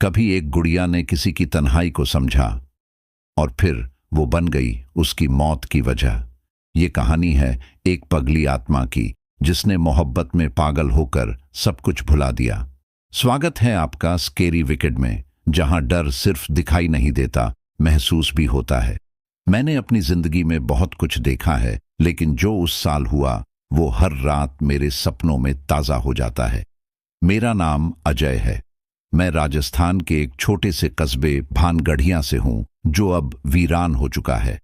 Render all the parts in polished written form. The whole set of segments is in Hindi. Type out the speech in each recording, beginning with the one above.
कभी एक गुड़िया ने किसी की तन्हाई को समझा और फिर वो बन गई उसकी मौत की वजह। ये कहानी है एक पगली आत्मा की जिसने मोहब्बत में पागल होकर सब कुछ भुला दिया। स्वागत है आपका स्केरी विकेड में, जहां डर सिर्फ दिखाई नहीं देता, महसूस भी होता है। मैंने अपनी जिंदगी में बहुत कुछ देखा है, लेकिन जो उस साल हुआ वो हर रात मेरे सपनों में ताजा हो जाता है। मेरा नाम अजय है। मैं राजस्थान के एक छोटे से कस्बे भानगढ़िया से हूं, जो अब वीरान हो चुका है।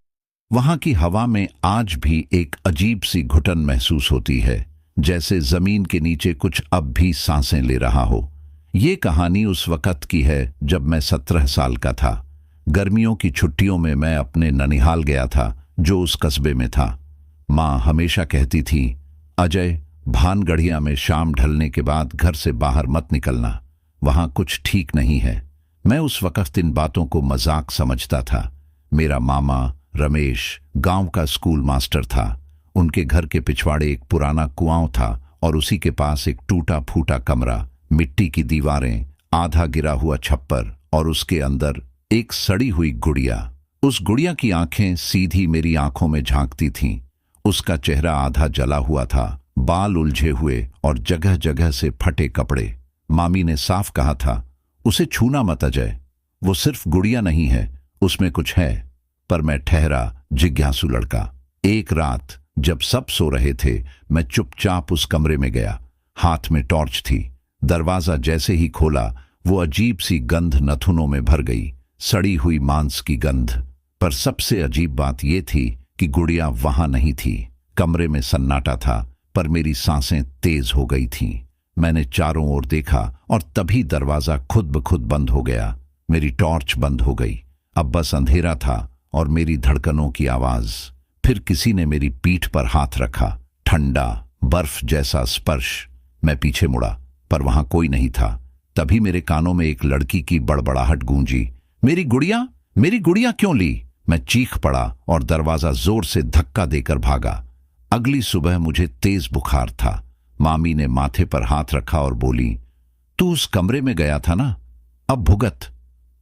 वहां की हवा में आज भी एक अजीब सी घुटन महसूस होती है, जैसे जमीन के नीचे कुछ अब भी सांसें ले रहा हो। ये कहानी उस वक्त की है जब मैं 17 साल का था। गर्मियों की छुट्टियों में मैं अपने ननिहाल गया था, जो उस कस्बे में था। माँ हमेशा कहती थी, अजय, भानगढ़िया में शाम ढलने के बाद घर से बाहर मत निकलना, वहां कुछ ठीक नहीं है। मैं उस वक्त इन बातों को मजाक समझता था। मेरा मामा रमेश गांव का स्कूल मास्टर था। उनके घर के पिछवाड़े एक पुराना कुआं था और उसी के पास एक टूटा फूटा कमरा, मिट्टी की दीवारें, आधा गिरा हुआ छप्पर और उसके अंदर एक सड़ी हुई गुड़िया। उस गुड़िया की आंखें सीधी मेरी आंखों में झांकती थीं। उसका चेहरा आधा जला हुआ था, बाल उलझे हुए और जगह जगह से फटे कपड़े। मामी ने साफ कहा था, उसे छूना मत अजय, वो सिर्फ गुड़िया नहीं है, उसमें कुछ है। पर मैं ठहरा जिज्ञासु लड़का। एक रात जब सब सो रहे थे, मैं चुपचाप उस कमरे में गया। हाथ में टॉर्च थी। दरवाजा जैसे ही खोला, वो अजीब सी गंध नथुनों में भर गई, सड़ी हुई मांस की गंध। पर सबसे अजीब बात यह थी कि गुड़िया वहां नहीं थी। कमरे में सन्नाटा था, पर मेरी सांसें तेज हो गई थीं। मैंने चारों ओर देखा और तभी दरवाजा खुद ब खुद बंद हो गया। मेरी टॉर्च बंद हो गई। अब बस अंधेरा था और मेरी धड़कनों की आवाज। फिर किसी ने मेरी पीठ पर हाथ रखा, ठंडा बर्फ जैसा स्पर्श। मैं पीछे मुड़ा, पर वहां कोई नहीं था। तभी मेरे कानों में एक लड़की की बड़बड़ाहट गूंजी, मेरी गुड़िया, मेरी गुड़िया क्यों ली? मैं चीख पड़ा और दरवाजा जोर से धक्का देकर भागा। अगली सुबह मुझे तेज बुखार था। मामी ने माथे पर हाथ रखा और बोली, तू उस कमरे में गया था ना, अब भुगत।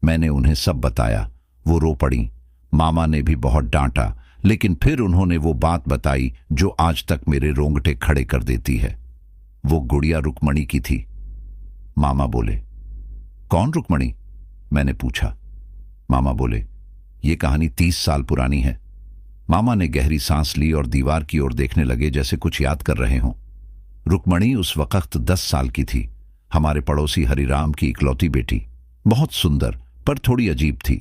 मैंने उन्हें सब बताया। वो रो पड़ी। मामा ने भी बहुत डांटा, लेकिन फिर उन्होंने वो बात बताई जो आज तक मेरे रोंगटे खड़े कर देती है। वो गुड़िया रुक्मणी की थी। मामा बोले, कौन रुक्मणी? मैंने पूछा। मामा बोले, ये कहानी 30 साल पुरानी है। मामा ने गहरी सांस ली और दीवार की ओर देखने लगे, जैसे कुछ याद कर रहे हों। रुक्मणी उस वक्त 10 साल की थी। हमारे पड़ोसी हरिराम की इकलौती बेटी। बहुत सुंदर, पर थोड़ी अजीब थी।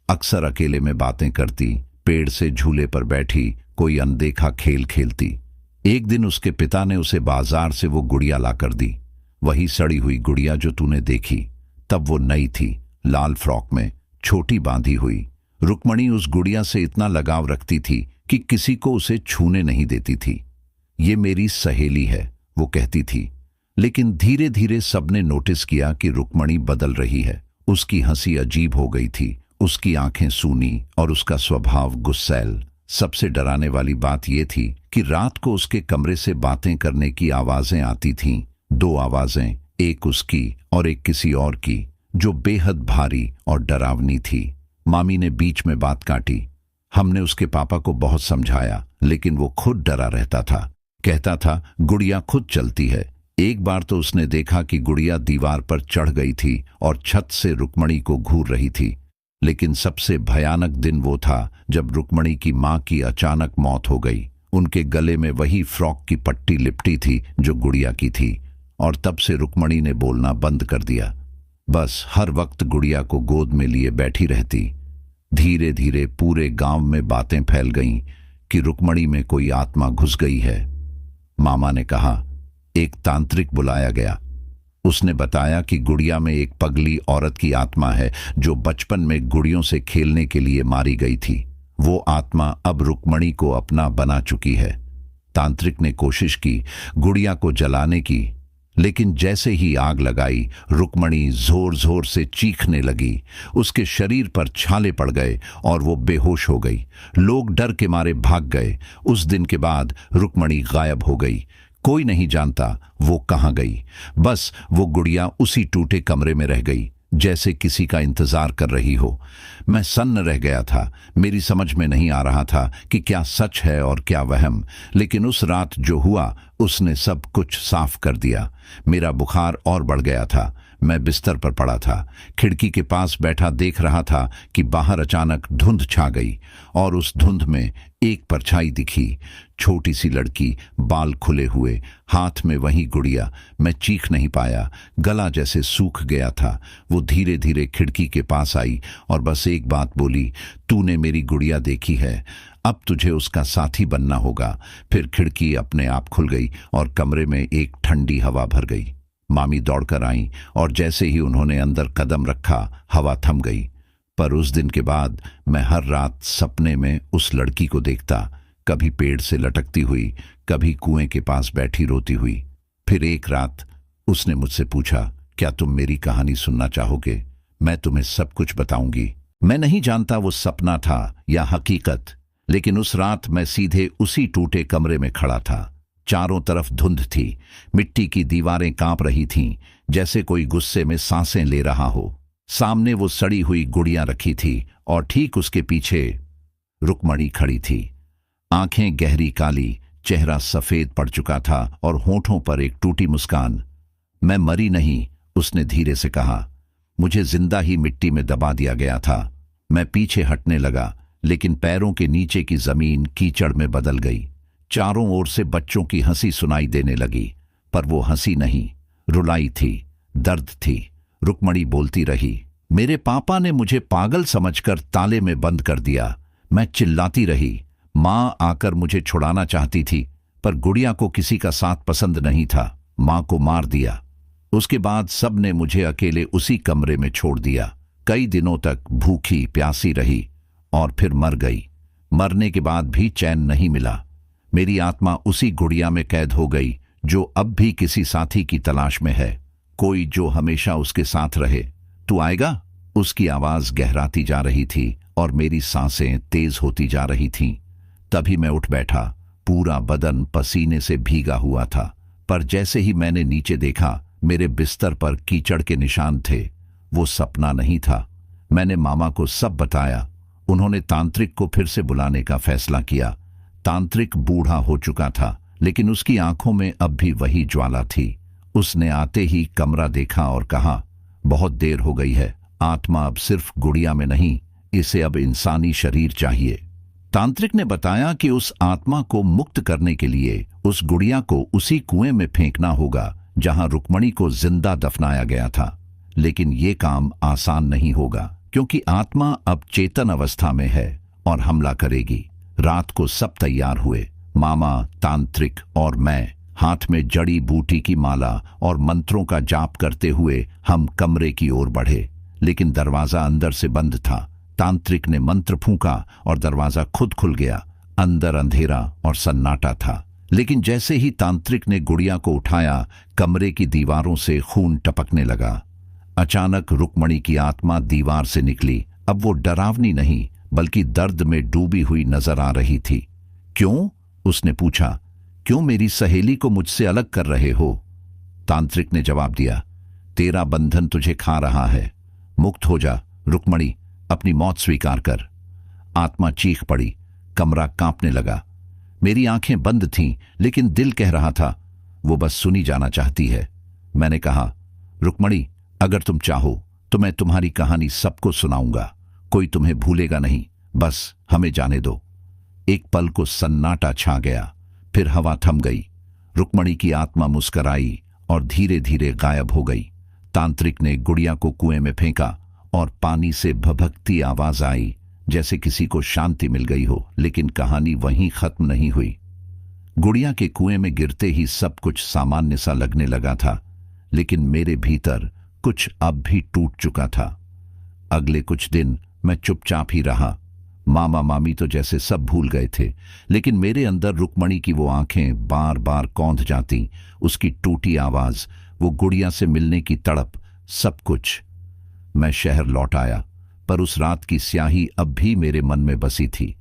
अक्सर अकेले में बातें करती, पेड़ से झूले पर बैठी कोई अनदेखा खेल खेलती। एक दिन उसके पिता ने उसे बाजार से वो गुड़िया लाकर दी, वही सड़ी हुई गुड़िया जो तूने देखी। तब वो नई थी, लाल फ्रॉक में, छोटी बांधी हुई। रुक्मणी उस गुड़िया से इतना लगाव रखती थी कि किसी को उसे छूने नहीं देती थी। ये मेरी सहेली है, वो कहती थी। लेकिन धीरे धीरे सबने नोटिस किया कि रुक्मणी बदल रही है। उसकी हंसी अजीब हो गई थी, उसकी आंखें सूनी और उसका स्वभाव गुस्सैल। सबसे डराने वाली बात यह थी कि रात को उसके कमरे से बातें करने की आवाजें आती थीं। 2 आवाजें, एक उसकी और एक किसी और की, जो बेहद भारी और डरावनी थी। मामी ने बीच में बात काटी। हमने उसके पापा को बहुत समझाया, लेकिन वो खुद डरा रहता था। कहता था गुड़िया खुद चलती है। एक बार तो उसने देखा कि गुड़िया दीवार पर चढ़ गई थी और छत से रुक्मणी को घूर रही थी। लेकिन सबसे भयानक दिन वो था जब रुक्मणी की मां की अचानक मौत हो गई। उनके गले में वही फ्रॉक की पट्टी लिपटी थी जो गुड़िया की थी, और तब से रुक्मणी ने बोलना बंद कर दिया। बस हर वक्त गुड़िया को गोद में लिए बैठी रहती। धीरे धीरे पूरे गांव में बातें फैल गईं कि रुक्मणी में कोई आत्मा घुस गई है। मामा ने कहा, एक तांत्रिक बुलाया गया। उसने बताया कि गुड़िया में एक पगली औरत की आत्मा है जो बचपन में गुड़ियों से खेलने के लिए मारी गई थी। वो आत्मा अब रुक्मणी को अपना बना चुकी है। तांत्रिक ने कोशिश की गुड़िया को जलाने की, लेकिन जैसे ही आग लगाई, रुक्मणी जोर जोर से चीखने लगी। उसके शरीर पर छाले पड़ गए और वो बेहोश हो गई। लोग डर के मारे भाग गए। उस दिन के बाद रुक्मणी गायब हो गई। कोई नहीं जानता वो कहाँ गई। बस वो गुड़िया उसी टूटे कमरे में रह गई, जैसे किसी का इंतजार कर रही हो। मैं सन्न रह गया था। मेरी समझ में नहीं आ रहा था कि क्या सच है और क्या वहम। लेकिन उस रात जो हुआ उसने सब कुछ साफ कर दिया। मेरा बुखार और बढ़ गया था। मैं बिस्तर पर पड़ा था, खिड़की के पास बैठा देख रहा था कि बाहर अचानक धुंध छा गई और उस धुंध में एक परछाई दिखी। छोटी सी लड़की, बाल खुले हुए, हाथ में वही गुड़िया। मैं चीख नहीं पाया, गला जैसे सूख गया था। वो धीरे धीरे खिड़की के पास आई और बस एक बात बोली, तूने मेरी गुड़िया देखी है, अब तुझे उसका साथी बनना होगा। फिर खिड़की अपने आप खुल गई और कमरे में एक ठंडी हवा भर गई। मामी दौड़कर आईं और जैसे ही उन्होंने अंदर कदम रखा हवा थम गई। पर उस दिन के बाद मैं हर रात सपने में उस लड़की को देखता, कभी पेड़ से लटकती हुई, कभी कुएं के पास बैठी रोती हुई। फिर एक रात उसने मुझसे पूछा, क्या तुम मेरी कहानी सुनना चाहोगे? मैं तुम्हें सब कुछ बताऊंगी। मैं नहीं जानता वो सपना था या हकीकत, लेकिन उस रात मैं सीधे उसी टूटे कमरे में खड़ा था। चारों तरफ धुंध थी, मिट्टी की दीवारें कांप रही थीं, जैसे कोई गुस्से में सांसें ले रहा हो। सामने वो सड़ी हुई गुड़िया रखी थी और ठीक उसके पीछे रुक्मणी खड़ी थी। आंखें गहरी काली, चेहरा सफेद पड़ चुका था और होठों पर एक टूटी मुस्कान। मैं मरी नहीं, उसने धीरे से कहा। मुझे जिंदा ही मिट्टी में दबा दिया गया था। मैं पीछे हटने लगा, लेकिन पैरों के नीचे की जमीन कीचड़ में बदल गई। चारों ओर से बच्चों की हंसी सुनाई देने लगी, पर वो हंसी नहीं, रुलाई थी, दर्द थी। रुक्मणी बोलती रही, मेरे पापा ने मुझे पागल समझकर ताले में बंद कर दिया। मैं चिल्लाती रही। माँ आकर मुझे छुड़ाना चाहती थी, पर गुड़िया को किसी का साथ पसंद नहीं था। माँ को मार दिया। उसके बाद सब ने मुझे अकेले उसी कमरे में छोड़ दिया। कई दिनों तक भूखी प्यासी रही और फिर मर गई। मरने के बाद भी चैन नहीं मिला। मेरी आत्मा उसी गुड़िया में कैद हो गई, जो अब भी किसी साथी की तलाश में है, कोई जो हमेशा उसके साथ रहे। तू आएगा? उसकी आवाज गहराती जा रही थी और मेरी सांसें तेज होती जा रही थीं। तभी मैं उठ बैठा। पूरा बदन पसीने से भीगा हुआ था, पर जैसे ही मैंने नीचे देखा, मेरे बिस्तर पर कीचड़ के निशान थे। वो सपना नहीं था। मैंने मामा को सब बताया। उन्होंने तांत्रिक को फिर से बुलाने का फैसला किया। तांत्रिक बूढ़ा हो चुका था, लेकिन उसकी आंखों में अब भी वही ज्वाला थी। उसने आते ही कमरा देखा और कहा, बहुत देर हो गई है। आत्मा अब सिर्फ गुड़िया में नहीं, इसे अब इंसानी शरीर चाहिए। तांत्रिक ने बताया कि उस आत्मा को मुक्त करने के लिए उस गुड़िया को उसी कुएं में फेंकना होगा जहां रुक्मणी को जिंदा दफनाया गया था। लेकिन ये काम आसान नहीं होगा, क्योंकि आत्मा अब चेतन अवस्था में है और हमला करेगी। रात को सब तैयार हुए। मामा, तांत्रिक और मैं। हाथ में जड़ी बूटी की माला और मंत्रों का जाप करते हुए हम कमरे की ओर बढ़े, लेकिन दरवाजा अंदर से बंद था। तांत्रिक ने मंत्र फूंका और दरवाजा खुद खुल गया। अंदर अंधेरा और सन्नाटा था, लेकिन जैसे ही तांत्रिक ने गुड़िया को उठाया, कमरे की दीवारों से खून टपकने लगा। अचानक रुक्मणी की आत्मा दीवार से निकली। अब वो डरावनी नहीं, बल्कि दर्द में डूबी हुई नजर आ रही थी। क्यों? उसने पूछा। क्यों मेरी सहेली को मुझसे अलग कर रहे हो? तांत्रिक ने जवाब दिया, तेरा बंधन तुझे खा रहा है। मुक्त हो जा रुक्मणी, अपनी मौत स्वीकार कर। आत्मा चीख पड़ी। कमरा कांपने लगा। मेरी आंखें बंद थीं, लेकिन दिल कह रहा था, वो बस सुनी जाना चाहती है। मैंने कहा, रुक्मणी, अगर तुम चाहो तो मैं तुम्हारी कहानी सबको सुनाऊंगा। कोई तुम्हें भूलेगा नहीं, बस हमें जाने दो। एक पल को सन्नाटा छा गया, फिर हवा थम गई। रुक्मणी की आत्मा मुस्कराई और धीरे धीरे गायब हो गई। तांत्रिक ने गुड़िया को कुएं में फेंका और पानी से भभकती आवाज आई, जैसे किसी को शांति मिल गई हो। लेकिन कहानी वहीं खत्म नहीं हुई। गुड़िया के कुएं में गिरते ही सब कुछ सामान्य सा लगने लगा था, लेकिन मेरे भीतर कुछ अब भी टूट चुका था। अगले कुछ दिन मैं चुपचाप ही रहा। मामा मामी तो जैसे सब भूल गए थे, लेकिन मेरे अंदर रुक्मणी की वो आंखें बार बार कौंध जाती, उसकी टूटी आवाज, वो गुड़िया से मिलने की तड़प, सब कुछ। मैं शहर लौट आया, पर उस रात की स्याही अब भी मेरे मन में बसी थी।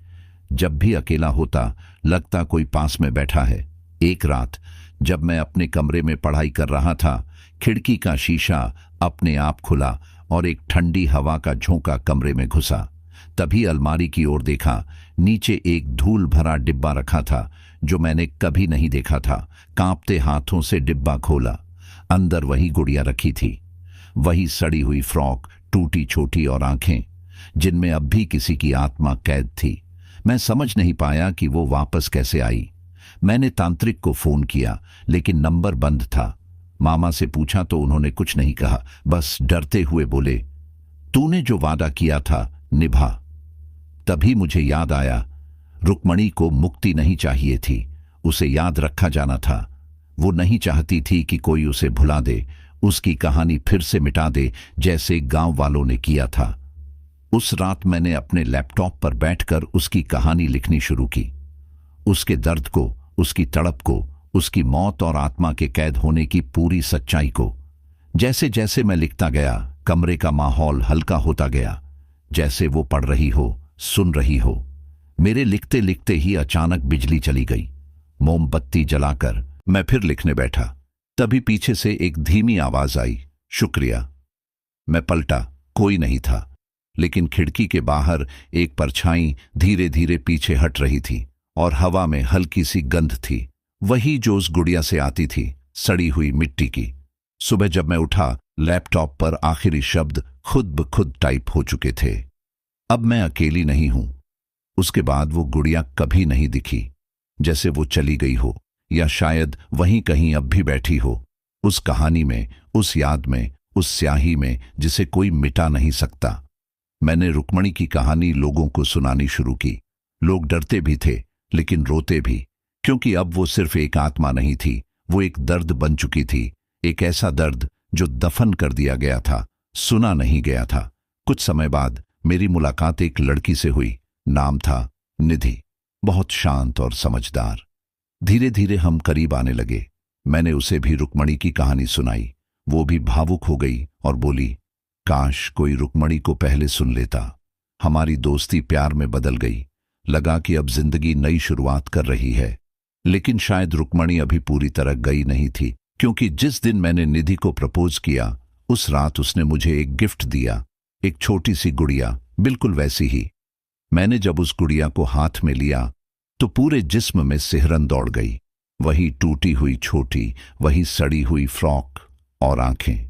जब भी अकेला होता, लगता कोई पास में बैठा है। एक रात जब मैं अपने कमरे में पढ़ाई कर रहा था, खिड़की का शीशा अपने आप खुला और एक ठंडी हवा का झोंका कमरे में घुसा। तभी अलमारी की ओर देखा। नीचे एक धूल भरा डिब्बा रखा था जो मैंने कभी नहीं देखा था। कांपते हाथों से डिब्बा खोला। अंदर वही गुड़िया रखी थी, वही सड़ी हुई फ्रॉक, टूटी छोटी और आंखें जिनमें अब भी किसी की आत्मा कैद थी। मैं समझ नहीं पाया कि वो वापस कैसे आई। मैंने तांत्रिक को फोन किया लेकिन नंबर बंद था। मामा से पूछा तो उन्होंने कुछ नहीं कहा, बस डरते हुए बोले, तूने जो वादा किया था निभा। तभी मुझे याद आया, रुक्मणी को मुक्ति नहीं चाहिए थी, उसे याद रखा जाना था। वो नहीं चाहती थी कि कोई उसे भुला दे, उसकी कहानी फिर से मिटा दे जैसे गांव वालों ने किया था। उस रात मैंने अपने लैपटॉप पर बैठकर उसकी कहानी लिखनी शुरू की। उसके दर्द को, उसकी तड़प को, उसकी मौत और आत्मा के कैद होने की पूरी सच्चाई को। जैसे जैसे मैं लिखता गया, कमरे का माहौल हल्का होता गया, जैसे वो पढ़ रही हो, सुन रही हो। मेरे लिखते लिखते ही अचानक बिजली चली गई। मोमबत्ती जलाकर मैं फिर लिखने बैठा। तभी पीछे से एक धीमी आवाज आई, शुक्रिया। मैं पलटा, कोई नहीं था, लेकिन खिड़की के बाहर एक परछाई धीरे धीरे पीछे हट रही थी और हवा में हल्की सी गंध थी, वही जो उस गुड़िया से आती थी, सड़ी हुई मिट्टी की। सुबह जब मैं उठा, लैपटॉप पर आखिरी शब्द खुद ब खुद टाइप हो चुके थे, अब मैं अकेली नहीं हूं। उसके बाद वो गुड़िया कभी नहीं दिखी, जैसे वो चली गई हो, या शायद वहीं कहीं अब भी बैठी हो, उस कहानी में, उस याद में, उस स्याही में जिसे कोई मिटा नहीं सकता। मैंने रुक्मणी की कहानी लोगों को सुनानी शुरू की। लोग डरते भी थे लेकिन रोते भी, क्योंकि अब वो सिर्फ एक आत्मा नहीं थी, वो एक दर्द बन चुकी थी। एक ऐसा दर्द जो दफन कर दिया गया था, सुना नहीं गया था। कुछ समय बाद मेरी मुलाकात एक लड़की से हुई। नाम था निधि, बहुत शांत और समझदार। धीरे धीरे हम करीब आने लगे। मैंने उसे भी रुक्मणी की कहानी सुनाई। वो भी भावुक हो गई और बोली, काश कोई रुक्मणी को पहले सुन लेता। हमारी दोस्ती प्यार में बदल गई। लगा कि अब जिंदगी नई शुरुआत कर रही है। लेकिन शायद रुक्मणी अभी पूरी तरह गई नहीं थी, क्योंकि जिस दिन मैंने निधि को प्रपोज किया, उस रात उसने मुझे एक गिफ्ट दिया, एक छोटी सी गुड़िया, बिल्कुल वैसी ही। मैंने जब उस गुड़िया को हाथ में लिया तो पूरे जिस्म में सिहरन दौड़ गई। वही टूटी हुई छोटी, वही सड़ी हुई फ्रॉक और आंखें।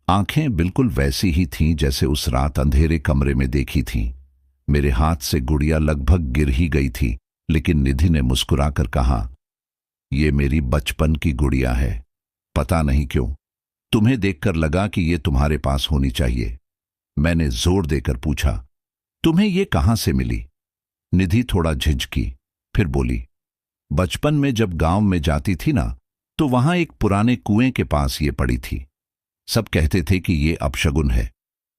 आंखें बिल्कुल वैसी ही थीं जैसे उस रात अंधेरे कमरे में देखी थीं। मेरे हाथ से गुड़िया लगभग गिर ही गई थी, लेकिन निधि ने मुस्कुराकर कहा, ये मेरी बचपन की गुड़िया है। पता नहीं क्यों तुम्हें देखकर लगा कि ये तुम्हारे पास होनी चाहिए। मैंने जोर देकर पूछा, तुम्हें ये कहां से मिली? निधि थोड़ा झिझकी, फिर बोली, बचपन में जब गांव में जाती थी ना, तो वहां एक पुराने कुएं के पास ये पड़ी थी। सब कहते थे कि ये अपशगुन है,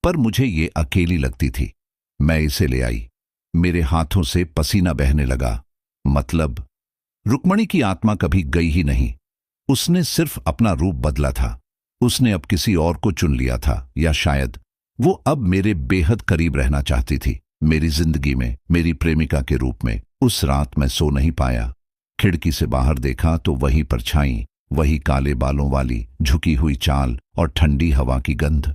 पर मुझे ये अकेली लगती थी। मैं इसे ले आई। मेरे हाथों से पसीना बहने लगा। मतलब रुक्मणी की आत्मा कभी गई ही नहीं, उसने सिर्फ अपना रूप बदला था। उसने अब किसी और को चुन लिया था, या शायद वो अब मेरे बेहद करीब रहना चाहती थी, मेरी जिंदगी में, मेरी प्रेमिका के रूप में। उस रात मैं सो नहीं पाया। खिड़की से बाहर देखा तो वही परछाई, वही काले बालों वाली झुकी हुई चाल और ठंडी हवा की गंध।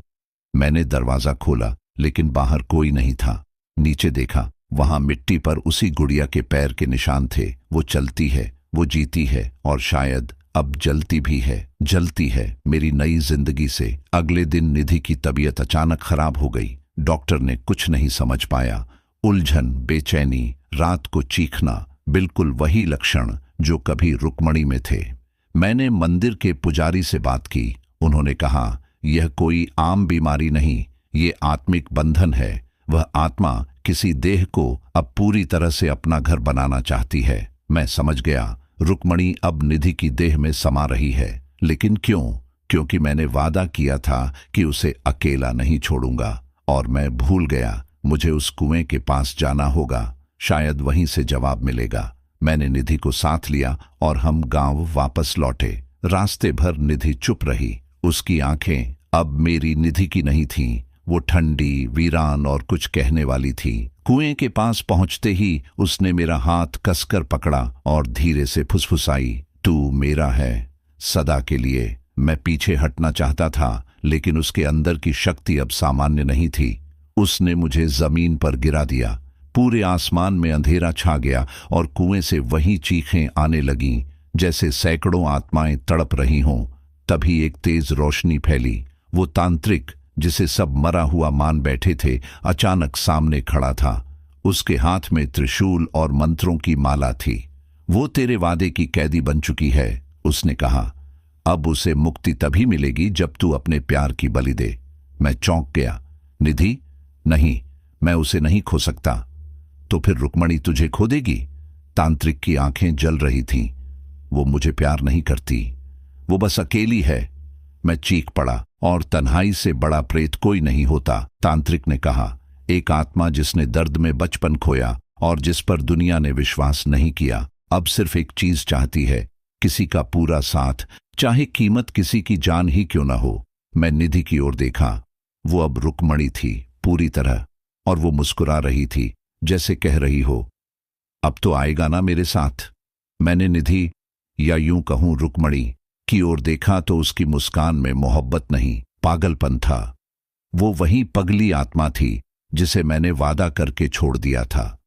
मैंने दरवाजा खोला, लेकिन बाहर कोई नहीं था। नीचे देखा, वहां मिट्टी पर उसी गुड़िया के पैर के निशान थे। वो चलती है, वो जीती है, और शायद अब जलती भी है, जलती है मेरी नई जिंदगी से। अगले दिन निधि की तबीयत अचानक खराब हो गई। डॉक्टर ने कुछ नहीं समझ पाया। उलझन, बेचैनी, रात को चीखना, बिल्कुल वही लक्षण जो कभी रुक्मणी में थे। मैंने मंदिर के पुजारी से बात की। उन्होंने कहा, यह कोई आम बीमारी नहीं, ये आत्मिक बंधन है। वह आत्मा किसी देह को अब पूरी तरह से अपना घर बनाना चाहती है। मैं समझ गया, रुक्मणी अब निधि की देह में समा रही है। लेकिन क्यों? क्योंकि मैंने वादा किया था कि उसे अकेला नहीं छोड़ूंगा, और मैं भूल गया। मुझे उस कुएं के पास जाना होगा, शायद वहीं से जवाब मिलेगा। मैंने निधि को साथ लिया और हम गांव वापस लौटे। रास्ते भर निधि चुप रही। उसकी आंखें अब मेरी निधि की नहीं थीं, वो ठंडी, वीरान और कुछ कहने वाली थी। कुएं के पास पहुंचते ही उसने मेरा हाथ कसकर पकड़ा और धीरे से फुसफुसाई, तू मेरा है, सदा के लिए। मैं पीछे हटना चाहता था, लेकिन उसके अंदर की शक्ति अब सामान्य नहीं थी। उसने मुझे जमीन पर गिरा दिया। पूरे आसमान में अंधेरा छा गया और कुएं से वही चीखें आने लगीं जैसे सैकड़ों आत्माएं तड़प रही हों। तभी एक तेज रोशनी फैली। वो तांत्रिक जिसे सब मरा हुआ मान बैठे थे, अचानक सामने खड़ा था। उसके हाथ में त्रिशूल और मंत्रों की माला थी। वो तेरे वादे की कैदी बन चुकी है, उसने कहा। अब उसे मुक्ति तभी मिलेगी जब तू अपने प्यार की बलि दे। मैं चौंक गया। निधि? नहीं, मैं उसे नहीं खो सकता। तो फिर रुक्मणी तुझे खो देगी? तांत्रिक की आंखें जल रही थीं। वो मुझे प्यार नहीं करती, वो बस अकेली है। मैं चीख पड़ा। और तन्हाई से बड़ा प्रेत कोई नहीं होता, तांत्रिक ने कहा। एक आत्मा जिसने दर्द में बचपन खोया और जिस पर दुनिया ने विश्वास नहीं किया, अब सिर्फ एक चीज चाहती है, किसी का पूरा साथ, चाहे कीमत किसी की जान ही क्यों ना हो। मैं निधि की ओर देखा। वो अब रुक्मणी थी पूरी तरह, और वो मुस्कुरा रही थी जैसे कह रही हो, अब तो आएगा ना मेरे साथ। मैंने निधि, या यूं कहूं रुक्मणी की ओर देखा तो उसकी मुस्कान में मोहब्बत नहीं, पागलपन था। वो वही पगली आत्मा थी जिसे मैंने वादा करके छोड़ दिया था।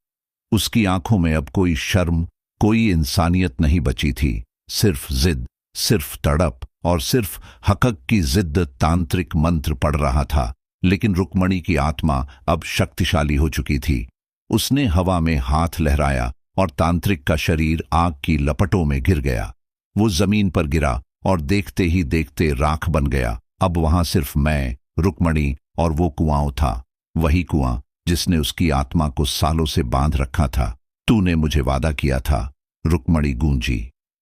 उसकी आंखों में अब कोई शर्म, कोई इंसानियत नहीं बची थी। सिर्फ जिद, सिर्फ तड़प और सिर्फ हक़ की जिद। तांत्रिक मंत्र पढ़ रहा था, लेकिन रुक्मणी की आत्मा अब शक्तिशाली हो चुकी थी। उसने हवा में हाथ लहराया और तांत्रिक का शरीर आग की लपटों में गिर गया। वो जमीन पर गिरा और देखते ही देखते राख बन गया। अब वहां सिर्फ मैं, रुक्मणी और वो कुआं था, वही कुआं जिसने उसकी आत्मा को सालों से बांध रखा था। तूने मुझे वादा किया था, रुक्मणी गूंजी,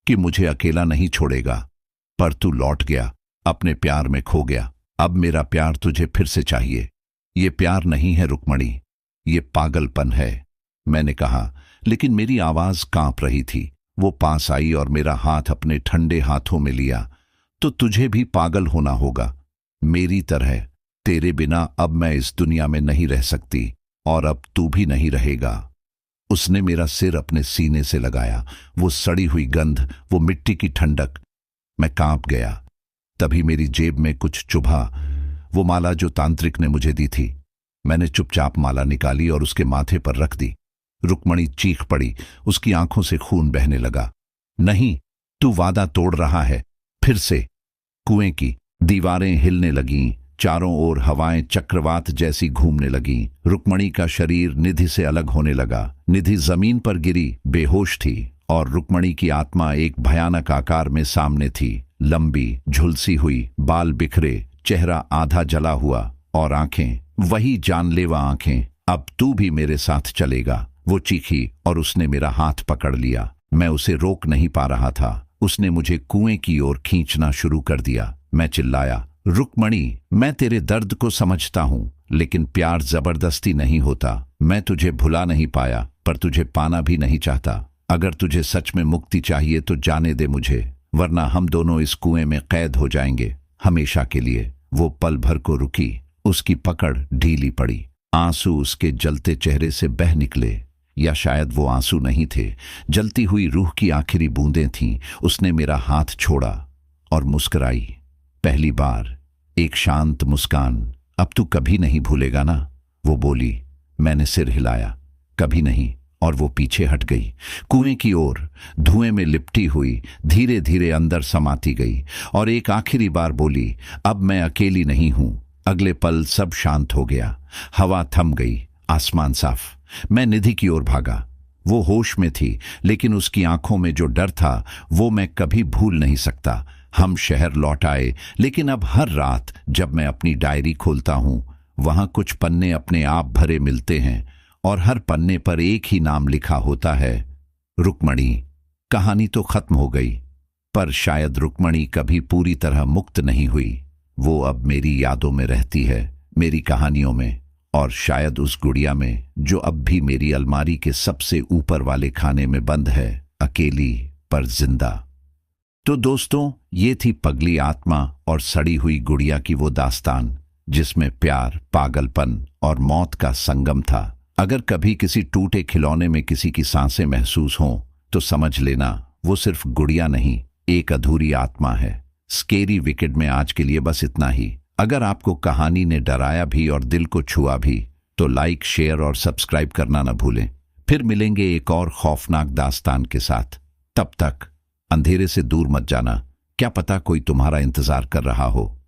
कि मुझे अकेला नहीं छोड़ेगा, पर तू लौट गया, अपने प्यार में खो गया। अब मेरा प्यार तुझे फिर से चाहिए। ये प्यार नहीं है रुक्मणी, ये पागलपन है, मैंने कहा, लेकिन मेरी आवाज कांप रही थी। वो पास आई और मेरा हाथ अपने ठंडे हाथों में लिया। तो तुझे भी पागल होना होगा, मेरी तरह। तेरे बिना अब मैं इस दुनिया में नहीं रह सकती, और अब तू भी नहीं रहेगा। उसने मेरा सिर अपने सीने से लगाया। वो सड़ी हुई गंध, वो मिट्टी की ठंडक। मैं कांप गया। तभी मेरी जेब में कुछ चुभा, वो माला जो तांत्रिक ने मुझे दी थी। मैंने चुपचाप माला निकाली और उसके माथे पर रख दी। रुक्मणी चीख पड़ी, उसकी आंखों से खून बहने लगा। नहीं, तू वादा तोड़ रहा है, फिर से। कुएं की दीवारें हिलने लगीं, चारों ओर हवाएं चक्रवात जैसी घूमने लगीं। रुक्मणी का शरीर निधि से अलग होने लगा। निधि जमीन पर गिरी, बेहोश थी, और रुक्मणी की आत्मा एक भयानक आकार में सामने थी। लंबी, झुलसी हुई, बाल बिखरे, चेहरा आधा जला हुआ, और आंखें, वही जानलेवा आंखें। अब तू भी मेरे साथ चलेगा, वो चीखी, और उसने मेरा हाथ पकड़ लिया। मैं उसे रोक नहीं पा रहा था। उसने मुझे कुएं की ओर खींचना शुरू कर दिया। मैं चिल्लाया, रुक्मणी, मैं तेरे दर्द को समझता हूं, लेकिन प्यार जबरदस्ती नहीं होता। मैं तुझे भुला नहीं पाया, पर तुझे पाना भी नहीं चाहता। अगर तुझे सच में मुक्ति चाहिए तो जाने दे मुझे, वरना हम दोनों इस कुएं में कैद हो जाएंगे, हमेशा के लिए। वो पल भर को रुकी, उसकी पकड़ ढीली पड़ी। आंसू उसके जलते चेहरे से बह निकले, या शायद वो आंसू नहीं थे, जलती हुई रूह की आखिरी बूंदें थीं। उसने मेरा हाथ छोड़ा और मुस्कुराई, पहली बार, एक शांत मुस्कान। अब तू कभी नहीं भूलेगा ना, वो बोली। मैंने सिर हिलाया, कभी नहीं, और वो पीछे हट गई, कुएं की ओर, धुएं में लिपटी हुई, धीरे धीरे अंदर समाती गई, और एक आखिरी बार बोली, अब मैं अकेली नहीं हूं। अगले पल सब शांत हो गया, हवा थम गई, आसमान साफ। मैं निधि की ओर भागा। वो होश में थी, लेकिन उसकी आंखों में जो डर था वो मैं कभी भूल नहीं सकता। हम शहर लौट आए, लेकिन अब हर रात जब मैं अपनी डायरी खोलता हूं, वहां कुछ पन्ने अपने आप भरे मिलते हैं, और हर पन्ने पर एक ही नाम लिखा होता है, रुक्मणी। कहानी तो खत्म हो गई, पर शायद रुक्मणी कभी पूरी तरह मुक्त नहीं हुई। वो अब मेरी यादों में रहती है, मेरी कहानियों में, और शायद उस गुड़िया में जो अब भी मेरी अलमारी के सबसे ऊपर वाले खाने में बंद है, अकेली पर जिंदा। तो दोस्तों, ये थी पगली आत्मा और सड़ी हुई गुड़िया की वो दास्तान, जिसमें प्यार, पागलपन और मौत का संगम था। अगर कभी किसी टूटे खिलौने में किसी की सांसें महसूस हों, तो समझ लेना वो सिर्फ गुड़िया नहीं, एक अधूरी आत्मा है। स्केरी विकेट में आज के लिए बस इतना ही। अगर आपको कहानी ने डराया भी और दिल को छुआ भी तो लाइक, शेयर और सब्सक्राइब करना न भूलें। फिर मिलेंगे एक और खौफनाक दास्तान के साथ। तब तक अंधेरे से दूर मत जाना, क्या पता कोई तुम्हारा इंतजार कर रहा हो।